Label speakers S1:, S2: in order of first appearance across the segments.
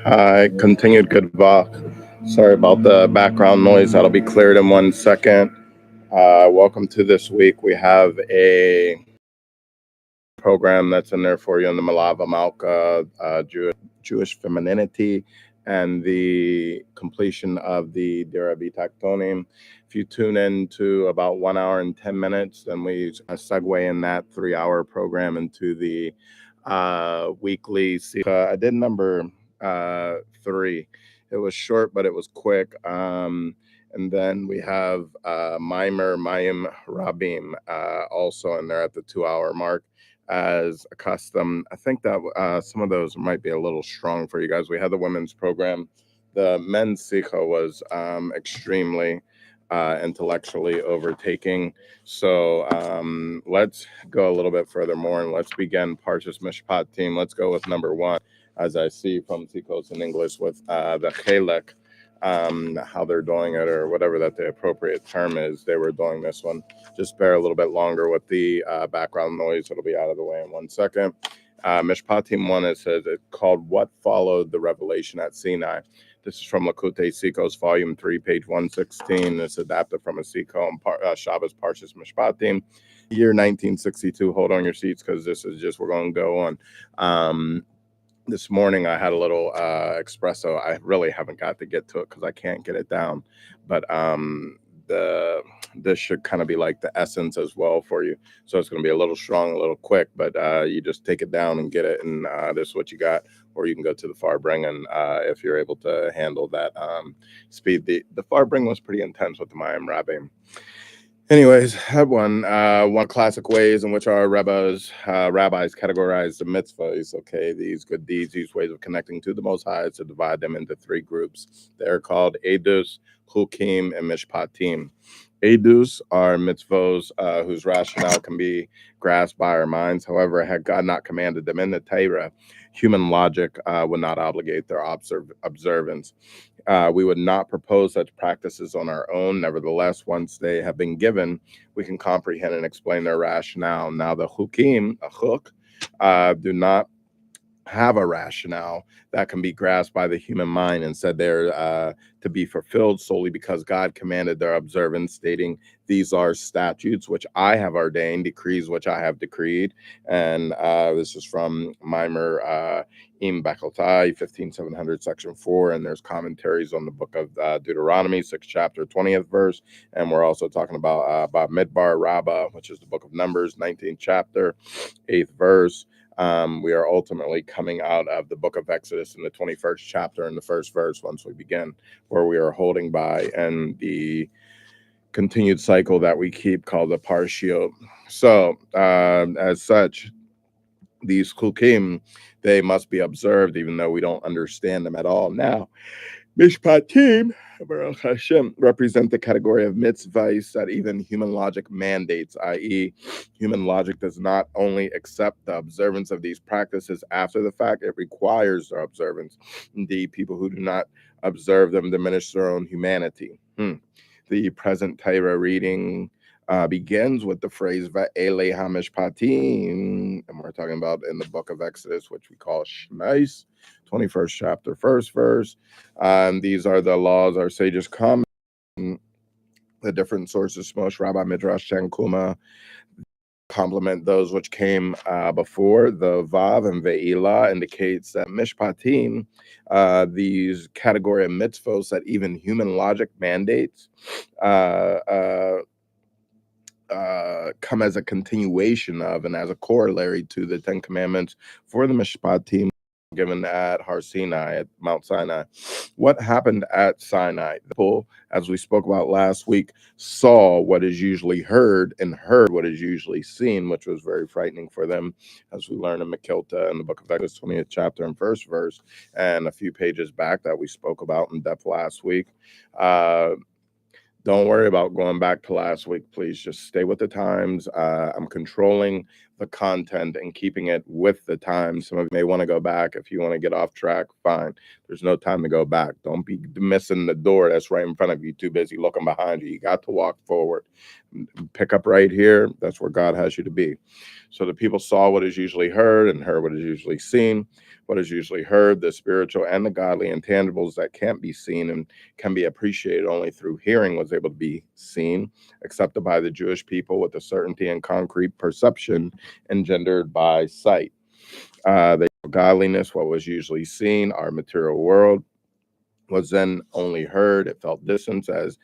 S1: Hi, continued good walk. Sorry about the background noise. That'll be cleared in 1 second. Welcome to this week. We have a program that's in there for you on the Malava Malka, Jewish femininity, and the completion of the Dira Bitachtonim. If you tune in to about 1 hour and 10 minutes, then we segue in that 3 hour program into the weekly Sicha. I did number three. It was short, but it was quick. And then we have Mimer, Mayim, Rabim also in there at the 2 hour mark as a custom. I think that some of those might be a little strong for you guys. We had the women's program. The men's Sicha was extremely intellectually overtaking. So let's go a little bit further more and let's begin Parshas Mishpatim. Let's go with number one, as I see from Sichos in English with the Chelek. How they're doing it, or whatever that the appropriate term is. They were doing this one. Just bear a little bit longer with the background noise. It'll be out of the way in 1 second. Mishpatim 1, it says it's called What Followed the Revelation at Sinai. This is from Lakutei Sichos, Volume 3, page 116. It's adapted from a Sicho and Shabbos Parshas Mishpatim. Year 1962. Hold on your seats because this is just, we're going to go on. This morning I had a little espresso. I really haven't got to get to it because I can't get it down. But this should kind of be like the essence as well for you. So it's going to be a little strong, a little quick, but you just take it down and get it, and this is what you got. Or you can go to the Farbring, and if you're able to handle that speed. The Farbring was pretty intense with the Mayim Rabim. Anyways, that one classic ways in which our rabbis categorize the mitzvahs. Okay, these good deeds, these ways of connecting to the Most High, to divide them into three groups. They're called edus, chukim, and mishpatim. Edus are mitzvos whose rationale can be grasped by our minds. However, had God not commanded them in the Torah, human logic would not obligate their observance. We would not propose such practices on our own. Nevertheless, once they have been given, we can comprehend and explain their rationale. Now, the chukim, a chuk, do not have a rationale that can be grasped by the human mind. Instead, they're to be fulfilled solely because God commanded their observance, stating, "These are statutes which I have ordained, decrees which I have decreed." And this is from Mimer Im Bakaltai, 15700, section 4. And there's commentaries on the book of Deuteronomy, 6th chapter, 20th verse. And we're also talking about Midbar Rabbah, which is the book of Numbers, 19th chapter, 8th verse. We are ultimately coming out of the book of Exodus in the 21st chapter and the first verse once we begin, where we are holding by, and the continued cycle that we keep called the Parshiot. So, as such, these chukim, they must be observed even though we don't understand them at all. Now, Mishpatim, Baruch Hashem, represent the category of mitzvahs that even human logic mandates, i.e., human logic does not only accept the observance of these practices after the fact, it requires their observance. Indeed, people who do not observe them diminish their own humanity. The present Torah reading begins with the phrase "Va'ele hamishpatim," and we're talking about in the book of Exodus, which we call Shemais, 21st chapter, first verse. These are the laws our sages comment. The different sources, Shmosh, Rabbi, Midrash, Shankuma, complement those which came before. The Vav and Ve'ilah indicates that Mishpatim, these category of mitzvos that even human logic mandates, come as a continuation of and as a corollary to the Ten Commandments for the Mishpatim given at Har Sinai, at Mount Sinai. What happened at Sinai? The people, as we spoke about last week, saw what is usually heard and heard what is usually seen, which was very frightening for them, as we learn in Mekilta in the book of Exodus, 20th chapter and first verse, and a few pages back that we spoke about in depth last week. Don't worry about going back to last week, please. Just stay with the times. I'm controlling the content and keeping it with the times. Some of you may want to go back. If you want to get off track, fine. There's no time to go back. Don't be missing the door that's right in front of you, too busy looking behind you. You got to walk forward. Pick up right here. That's where God has you to be. So the people saw what is usually heard and heard what is usually seen. what is usually heard, the spiritual and the godly intangibles that can't be seen and can be appreciated only through hearing, was able to be seen, accepted by the Jewish people with a certainty and concrete perception engendered by sight. The godliness, what was usually seen, our material world, was then only heard. It felt distant as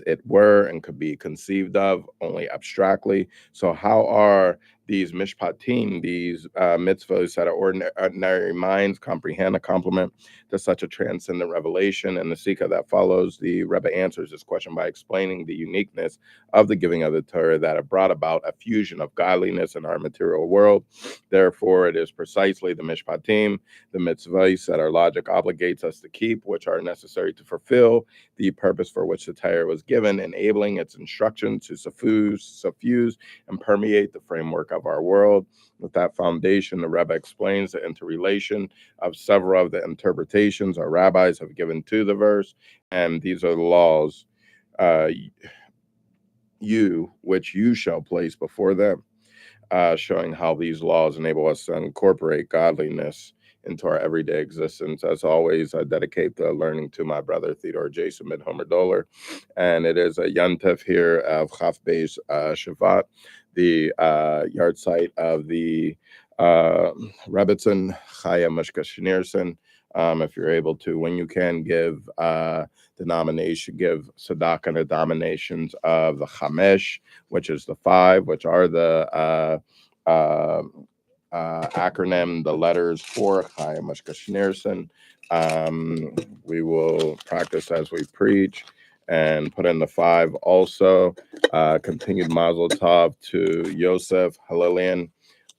S1: it were, and could be conceived of only abstractly. So how are these mishpatim, these mitzvahs that our ordinary minds comprehend, a complement to such a transcendent revelation? And the Sikha that follows, the Rebbe answers this question by explaining the uniqueness of the giving of the Torah that have brought about a fusion of godliness in our material world. Therefore, it is precisely the mishpatim, the mitzvahs that our logic obligates us to keep, which are necessary to fulfill the purpose for which the Torah was given, enabling its instruction to suffuse and permeate the framework of our world. With that foundation, the Rebbe explains the interrelation of several of the interpretations our rabbis have given to the verse, and these are the laws which you shall place before them, showing how these laws enable us to incorporate godliness into our everyday existence. As always, I dedicate the learning to my brother Theodore Jason Midhomer Doler, and it is a Yontif here of Chaf Beis Shavat, the yard site of the Rebbitzin Chaya Mishka Schneerson. If you're able to, when you can, give tzedakah and the denominations of the Chamesh, which is the 5, which are the acronym, the letters for Chaya Mishka Schneerson. We will practice as we preach and put in the 5 also. Continued Mazel Tov to Yosef Halilian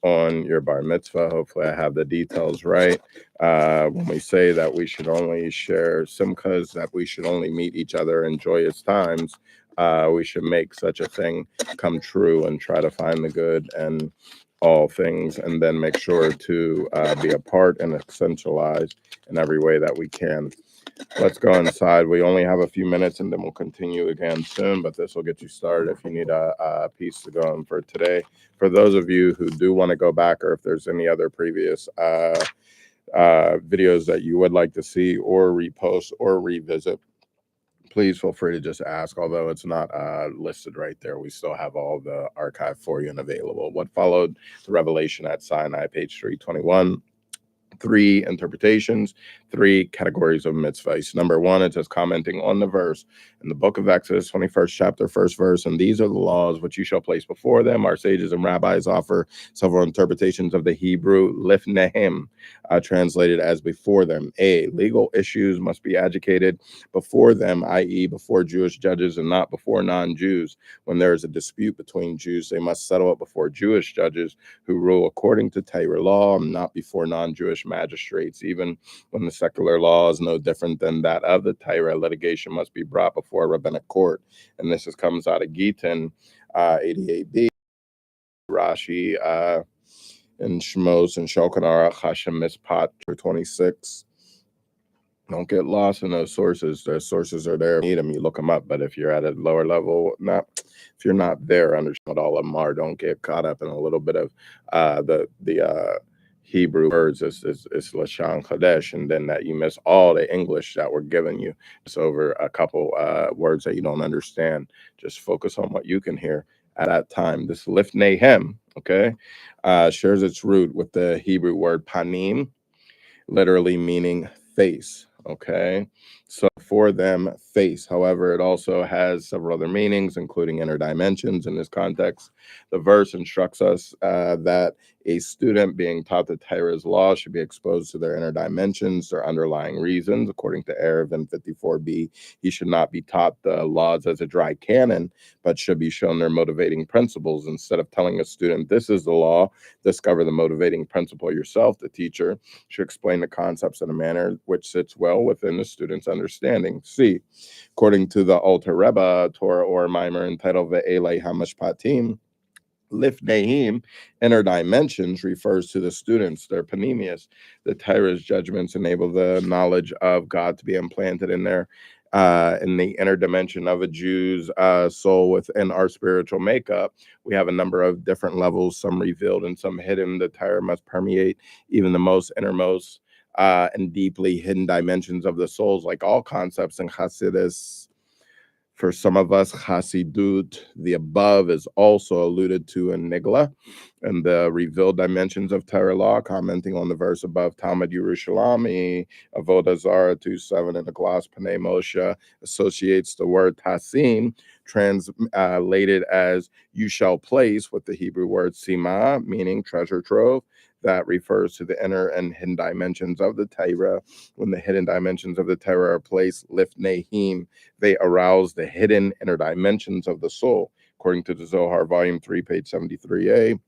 S1: on your bar mitzvah. Hopefully I have the details right. When we say that we should only share simchas, that we should only meet each other in joyous times, we should make such a thing come true and try to find the good and all things, and then make sure to be a part and essentialize in every way that we can. Let's go inside. We only have a few minutes, and then we'll continue again soon, but this will get you started if you need a piece to go in for today. For those of you who do want to go back, or if there's any other previous videos that you would like to see or repost or revisit, please feel free to just ask. Although it's not listed right there, we still have all the archive for you and available. What followed the revelation at Sinai, page 321. 3 interpretations, 3 categories of mitzvahs. Number 1, it says commenting on the verse in the book of Exodus, 21st chapter, 1st verse, and these are the laws which you shall place before them. Our sages and rabbis offer several interpretations of the Hebrew lifnehem, translated as before them. A, legal issues must be adjudicated before them, i.e. before Jewish judges and not before non-Jews. When there is a dispute between Jews, they must settle it before Jewish judges who rule according to Torah law, not before non-Jewish magistrates. Even when the secular law is no different than that of the Torah, litigation must be brought before a rabbinic court. And this comes out of Gittin 88b, Rashi and Shmos and Shulchan Aruch Hashem Mishpat 26. Don't get lost in those sources. The sources are there. If you need them, you look them up. But if you're at a lower level, if you're not there, understand what all of them are. Don't get caught up in a little bit of the Hebrew words. It's Lashon Kodesh, and then that you miss all the English that we're giving you. Just over a couple words that you don't understand. Just focus on what you can hear at that time. This Lifnehem, okay, shares its root with the Hebrew word panim, literally meaning face. Okay, so for them, face. However, it also has several other meanings, including inner dimensions. In this context, the verse instructs us that a student being taught the Torah's law should be exposed to their inner dimensions, their underlying reasons. According to Eruvin 54b, he should not be taught the laws as a dry canon, but should be shown their motivating principles. Instead of telling a student, this is the law, discover the motivating principle yourself. The teacher should explain the concepts in a manner which sits well within the student's understanding. C, according to the Alter Rebbe, Torah or Mimer entitled Ve'elei HaMishpatim, Lifnehim, inner dimensions, refers to the students, their panemius. The Torah's judgments enable the knowledge of God to be implanted in their in the inner dimension of a Jew's soul within our spiritual makeup, we have a number of different levels, some revealed and some hidden. The Torah must permeate even the most innermost and deeply hidden dimensions of the souls, like all concepts in Hasidus. For some of us, Hasidut, the above, is also alluded to in Nigla and the revealed dimensions of Torah law, commenting on the verse above, Talmud Yerushalmi, Avodah Zarah 2:7 in the gloss Panei Moshe, associates the word Tasim, translated as you shall place, with the Hebrew word Sima, meaning treasure trove. That refers to the inner and hidden dimensions of the Torah. When the hidden dimensions of the Torah are placed, Lifnehim, they arouse the hidden inner dimensions of the soul. According to the Zohar, volume 3, page 73a,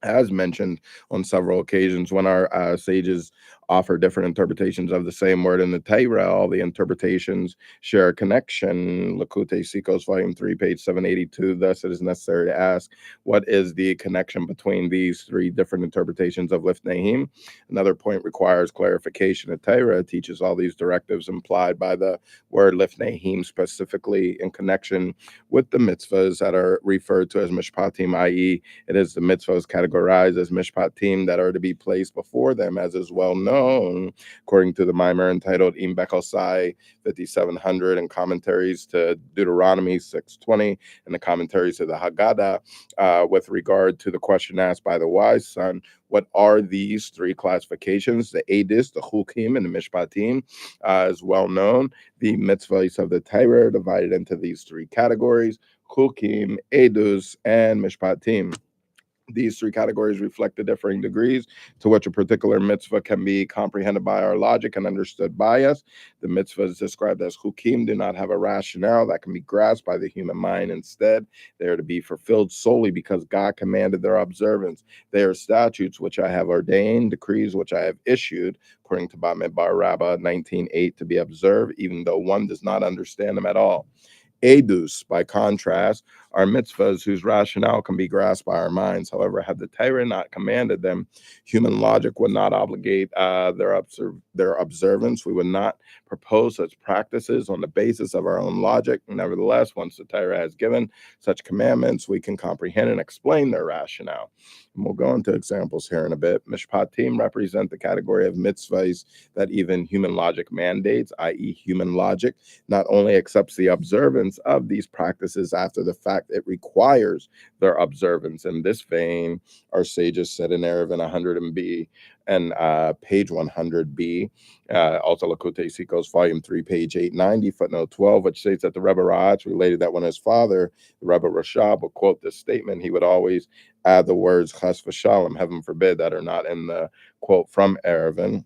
S1: as mentioned on several occasions, when our sages offer different interpretations of the same word in the Torah, all the interpretations share a connection. Lakute Sichos, volume 3, page 782. Thus, it is necessary to ask, what is the connection between these three different interpretations of Lifnehim? Another point requires clarification. The Torah teaches all these directives implied by the word Lifnehim, specifically in connection with the mitzvahs that are referred to as Mishpatim, i.e., it is the mitzvahs categorized as mishpatim that are to be placed before them, as is well known, according to the mimer entitled Im Bechosai 5700 and commentaries to Deuteronomy 6:20 and the commentaries to the Haggadah, with regard to the question asked by the wise son, what are these three classifications? The Edis, the Chukim, and the Mishpatim, is well known. The mitzvahs of the Torah are divided into these three categories: Chukim, Edus, and Mishpatim. These three categories reflect the differing degrees to which a particular mitzvah can be comprehended by our logic and understood by us. The mitzvahs described as chukim do not have a rationale that can be grasped by the human mind. Instead, they are to be fulfilled solely because God commanded their observance. They are statutes which I have ordained, decrees which I have issued, according to Bamidbar Rabbah 19:8, to be observed, even though one does not understand them at all. Edus, by contrast, are mitzvahs whose rationale can be grasped by our minds. However, had the Torah not commanded them, human logic would not obligate their observance. We would not propose such practices on the basis of our own logic. Nevertheless, once the Torah has given such commandments, we can comprehend and explain their rationale. And we'll go into examples here in a bit. Mishpatim represent the category of mitzvahs that even human logic mandates, i.e., human logic not only accepts the observance of these practices after the fact, it requires their observance. In this vein, our sages said in Erevin 100b and page 100b, also Lakute Sikos, volume 3, page 890, footnote 12, which states that the Rebbe Ra'ach related that when his father, the Rebbe Rashab, would quote this statement, he would always add the words chas v'shalom, heaven forbid, that are not in the quote from Erevin.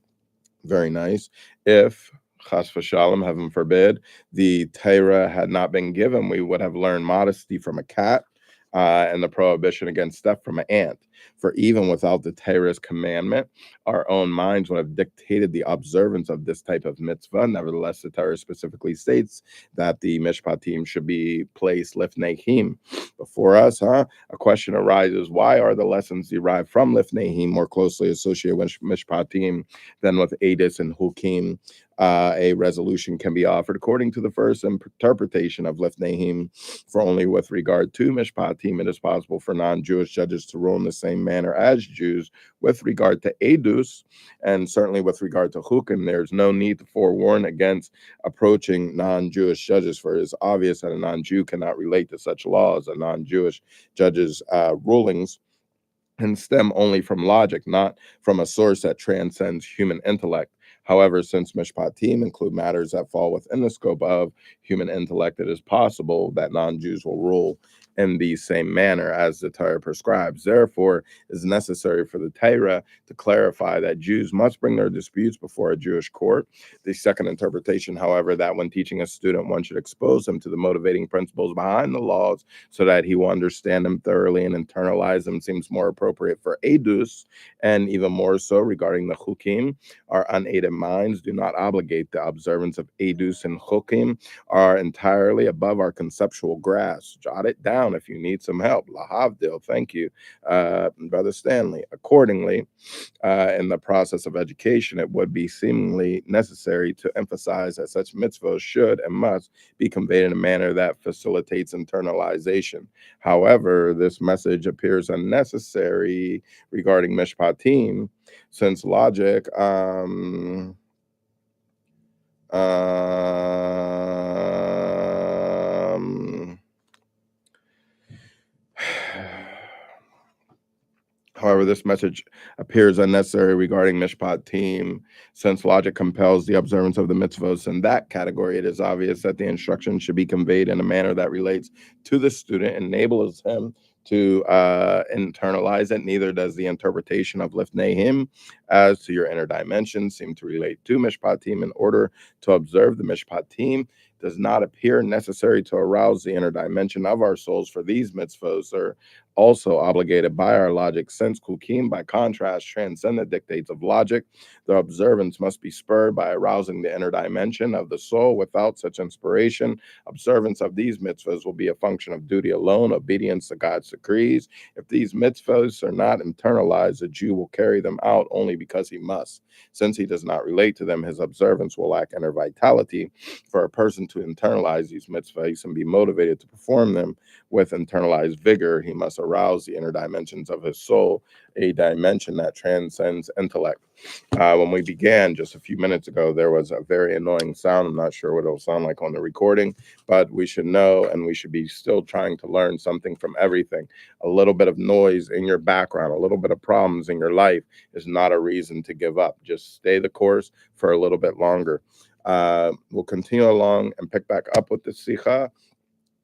S1: Very nice. If chas v'shalom, heaven forbid, the Torah had not been given, we would have learned modesty from a cat and the prohibition against theft from an ant. For even without the Torah's commandment, our own minds would have dictated the observance of this type of mitzvah. Nevertheless, the Torah specifically states that the mishpatim should be placed lifnehim before us. A question arises: why are the lessons derived from lifnehim more closely associated with mishpatim than with edis and hukim? A resolution can be offered according to the first interpretation of lifnehim. For only with regard to mishpatim, it is possible for non-Jewish judges to rule in the same manner as Jews. With regard to edus, and certainly with regard to hukim, there's no need to forewarn against approaching non-Jewish judges, for it is obvious that a non-Jew cannot relate to such laws. A non-Jewish judge's rulings and stem only from logic, not from a source that transcends human intellect. However, since mishpatim include matters that fall within the scope of human intellect, it is possible that non-Jews will rule in the same manner as the Torah prescribes. Therefore, it is necessary for the Torah to clarify that Jews must bring their disputes before a Jewish court. The second interpretation, however, that when teaching a student, one should expose him to the motivating principles behind the laws so that he will understand them thoroughly and internalize them, seems more appropriate for edus, and even more so regarding the chukim. Our unaided minds do not obligate. The observance of edus and chukim are entirely above our conceptual grasp. Jot it down. down if you need some help. Lahavdil, thank you, Brother Stanley. Accordingly, in the process of education, it would be seemingly necessary to emphasize that such mitzvahs should and must be conveyed in a manner that facilitates internalization. However, this message appears unnecessary regarding Mishpatim, since logic However, this message appears unnecessary regarding Mishpatim, since logic compels the observance of the mitzvahs. In that category, it is obvious that the instruction should be conveyed in a manner that relates to the student, enables him to internalize it. Neither does the interpretation of Lifnei as to your inner dimension seem to relate to Mishpatim. In order to observe the Mishpatim, does not appear necessary to arouse the inner dimension of our souls, for these mitzvahs are also obligated by our logic, since Kukim, by contrast, transcend the dictates of logic. Their observance must be spurred by arousing the inner dimension of the soul. Without such inspiration, observance of these mitzvahs will be a function of duty alone, obedience to God's decrees. If these mitzvahs are not internalized, the Jew will carry them out only because he must. Since he does not relate to them, his observance will lack inner vitality. For a person to internalize these mitzvahs and be motivated to perform them with internalized vigor, he must arouse the inner dimensions of his soul, a dimension that transcends intellect. When we began just a few minutes ago, there was a very annoying sound. I'm not sure what it'll sound like on the recording, but we should know, and we should be still trying to learn something from everything. A little bit of noise in your background, a little bit of problems in your life is not a reason to give up. Just stay the course for a little bit longer. We'll continue along and pick back up with the Sicha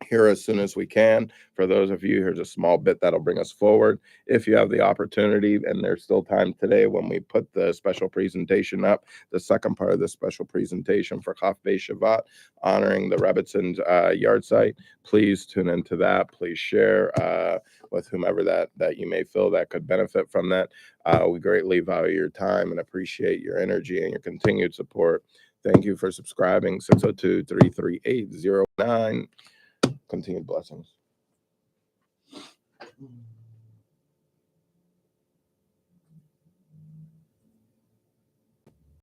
S1: here as soon as we can. For those of you, here's a small bit that'll bring us forward. If you have the opportunity, and there's still time today when we put the special presentation up, the second part of the special presentation for Chaf B'Shvat Shavat, honoring the Rebbitzins yard site, please tune into that. Please share with whomever that you may feel that could benefit from that. We greatly value your time and appreciate your energy and your continued support. Thank you for subscribing. 602-338-09. Continued blessings.